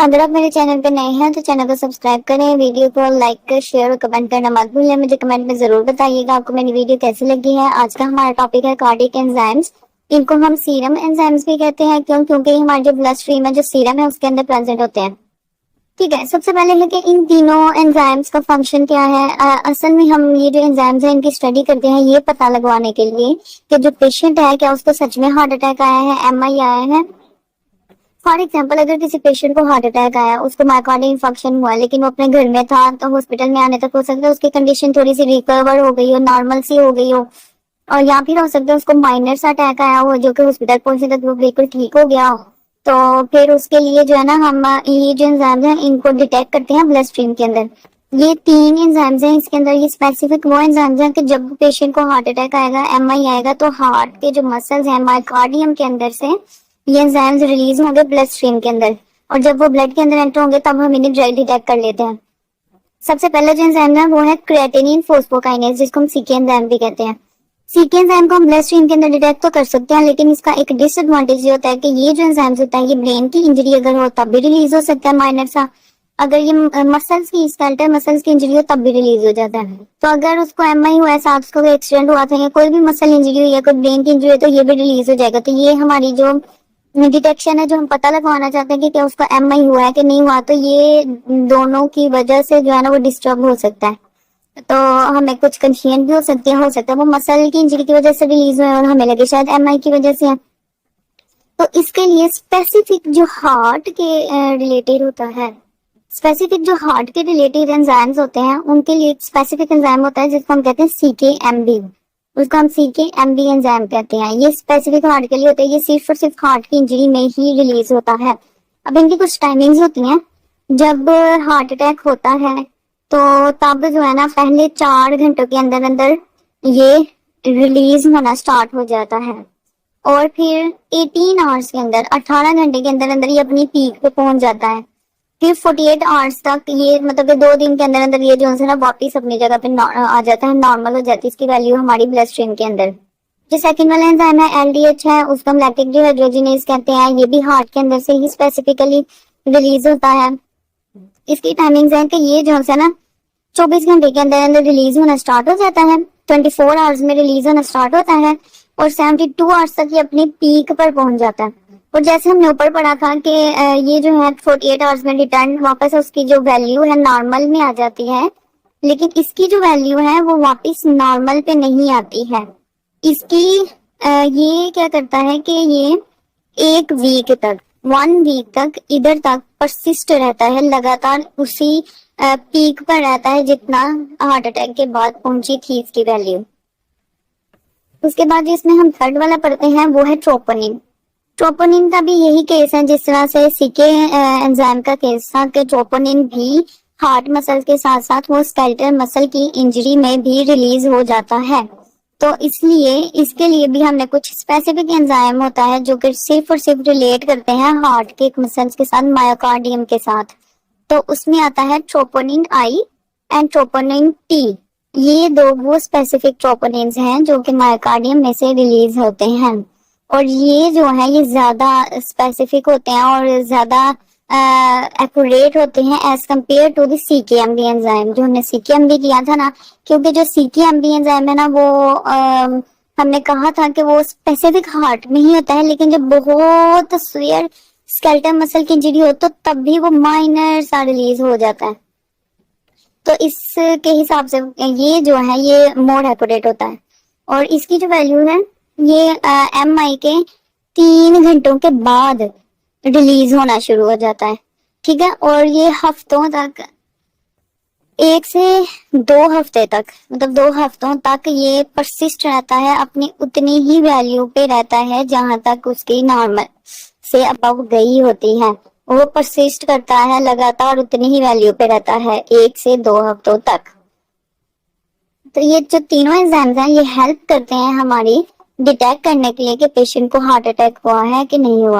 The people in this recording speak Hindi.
अगर आप मेरे चैनल पे नए हैं तो चैनल को सब्सक्राइब करें, वीडियो को लाइक शेयर और कमेंट करना मत भूलें। मुझे कमेंट में जरूर बताइएगा आपको मेरी वीडियो कैसी लगी है। आज का हमारा टॉपिक है कार्डियक एंजाइम्स। इनको हम सीरम एंजाइम्स भी कहते हैं क्योंकि हमारे जो ब्लड स्ट्रीम है, जो सीरम है, उसके अंदर प्रेजेंट होते हैं। ठीक है, सबसे पहले है कि इन तीनों एंजाइम्स का फंक्शन क्या है। असल में हम ये जो एंजाइम्स है इनकी स्टडी करते हैं ये पता लगवाने के लिए कि जो पेशेंट है क्या उसको सच में हार्ट अटैक आया है, एमआई आया है। फॉर एग्जाम्पल, अगर किसी पेशेंट को हार्ट अटैक आया, उसको मायोकार्डियल इंफार्क्शन हुआ, लेकिन वो अपने घर में था, तो हॉस्पिटल में आने तक हो सकता है उसकी कंडीशन थोड़ी सी रिकवर हो गई हो, नॉर्मल सी हो गई हो। और या फिर हो सकता है उसको माइनर सा अटैक आया हो जो कि हॉस्पिटल पहुंचे तक वो बिल्कुल ठीक हो गया हो। तो फिर उसके लिए जो है ना, हम ये जो एंजाइम्स हैं इनको डिटेक्ट करते हैं ब्लड स्ट्रीम के अंदर। ये तीन एंजाइम्स हैं इसके अंदर। ये स्पेसिफिक वो एंजाइम्स हैं कि जब पेशेंट को हार्ट अटैक आएगा, एमआई आएगा, तो हार्ट के जो मसल्स हैं मायोकार्डियम के अंदर से ये एंजाइम्स रिलीज होंगे ब्लड स्ट्रीम के अंदर। और जब वो ब्लड के अंदर एंटर होंगे तब हम इन्हें डिटेक्ट कर लेते हैं। सबसे पहले जो एंजाइम है वो है क्रिएटिनिन फोस्फोकाइनेज, जिसको हम सीके एंजाइम भी कहते हैं। सीके एंजाइम को हम ब्लड स्ट्रीम के अंदर डिटेक्ट तो कर सकते हैं, लेकिन इसका एक डिसएडवांटेज ये होता है कि ये जो एंजाइम्स होता है ये ब्रेन की इंजरी अगर हो तब भी रिलीज हो सकता है माइनर सा। अगर ये मसल्स की स्केलेटल मसल्स की इंजरी हो तब भी रिलीज हो जाता है। तो अगर उसको एमआई हुआ है, साथ उसको एक्सीडेंट हुआ था या कोई भी मसल इंजरी हुई है, कोई ब्रेन की इंजरी है, तो ये भी रिलीज हो जाएगा। तो ये हमारी जो डिटेक्शन है, जो हम पता लगवाना चाहते हैं कि क्या उसको एमआई हुआ है कि नहीं हुआ, तो ये दोनों की वजह से जो है ना वो डिस्टर्ब हो सकता है। तो हमें कुछ कंफ्यूजन भी हो सकता है वो मसल की इंजरी की वजह से रिलीज हुए और हमें लगे शायद एमआई की वजह से है। तो इसके लिए स्पेसिफिक जो हार्ट के रिलेटेड होता है, स्पेसिफिक जो हार्ट के रिलेटेड एंजाइम्स होते हैं उनके लिए एक स्पेसिफिक एंजाइम होता है जिसको हम कहते हैं सीकेएमबी। उसको हम सीकेएमबी एंजाइम कहते हैं। ये स्पेसिफिक हार्ट के लिए होता है। ये सिर्फ और सिर्फ हार्ट की इंजरी में ही रिलीज होता है। अब इनकी कुछ टाइमिंग्स होती हैं। जब हार्ट अटैक होता है तो तब जो है ना पहले 4 घंटों के अंदर अंदर ये रिलीज होना स्टार्ट हो जाता है। और फिर 18 आवर्स के अंदर, 18 घंटे के अंदर अंदर ये अपनी पीक पे पहुंच जाता है। फिर 48 आवर्स तक ये, मतलब कि 2 दिन के अंदर अंदर ये जो है ना वापिस अपनी जगह पे आ जाता है, नॉर्मल हो जाती है इसकी वैल्यू हमारी ब्लड स्ट्रीम के अंदर। जो सेकंड वाला एंजाइम है एलडीएच है, उसको हम लैक्टिक डिहाइड्रोजिनेज कहते हैं। ये भी हार्ट के अंदर से ही स्पेसिफिकली रिलीज होता है। इसकी टाइमिंग्स है कि ये जो है ना 24 घंटे के अंदर अंदर रिलीज होना स्टार्ट हो जाता है। 24 आवर्स में रिलीज होना स्टार्ट होता है और 72 आवर्स तक ये अपनी पीक पर पहुंच जाता है। और जैसे हमने ऊपर पढ़ा था कि ये जो है 48 आवर्स में रिटर्न वापस उसकी जो वैल्यू है नॉर्मल में आ जाती है, लेकिन इसकी जो वैल्यू है वो वापस नॉर्मल पे नहीं आती है। इसकी ये क्या करता है कि ये 1 वीक तक, 1 वीक तक इधर तक परसिस्ट रहता है, लगातार उसी पीक पर रहता है जितना हार्ट अटैक के बाद पहुंची थी इसकी वैल्यू। उसके बाद जिसमें हम थर्ड वाला पढ़ते हैं वो है ट्रोपोनिन। ट्रोपोनिन का भी यही केस है जिस तरह से सीके एंजाइम का केस था कि ट्रोपोनिन भी हार्ट मसल के साथ साथ वो स्केलेटल मसल की इंजरी में भी रिलीज हो जाता है। तो इसलिए इसके लिए भी हमने कुछ स्पेसिफिक एंजाइम होता है जो कि सिर्फ और सिर्फ रिलेट करते हैं हार्ट के मसल्स के साथ, मायोकार्डियम के साथ। तो उसमें आता है troponin I and troponin T. ये दो वो स्पेसिफिक ट्रोपोनिन्स हैं जो कि मायोकार्डियम में से रिलीज होते हैं। और ये जो है ये ज्यादा स्पेसिफिक होते हैं और ज्यादा एक्यूरेट होते हैं as compared to the CKMB enzyme जो हमने सीकेएमबी किया था ना। क्योंकि जो सीकेएमबी एंजाइम है ना वो हमने कहा था कि वो स्पेसिफिक हार्ट में ही होता है, लेकिन जब बहुत सीवियर स्केलेटल मसल की इंजरी हो तो तब भी वो माइनर सा रिलीज हो जाता है। तो इसके हिसाब से ये जो है ये मोर एक्यूरेट होता है। और इसकी जो वैल्यू है ये एमआई के 3 घंटों के बाद रिलीज होना शुरू हो जाता है। ठीक है, और ये हफ्तों तक, 1 से 2 हफ्ते तक, मतलब 2 हफ्तों तक ये परसिस्ट रहता है, अपनी उतनी ही वैल्यू पे रहता है जहां तक उसकी नॉर्मल से अबव गई होती है। वो परसिस्ट करता है लगातार, उतनी ही वैल्यू पे रहता है 1 से 2 हफ्तों तक। तो ये जो तीनों एंजाइम्स हैं ये हेल्प करते हैं हमारी डिटेक्ट करने के लिए कि पेशेंट को हार्ट अटैक हुआ है कि नहीं हुआ है।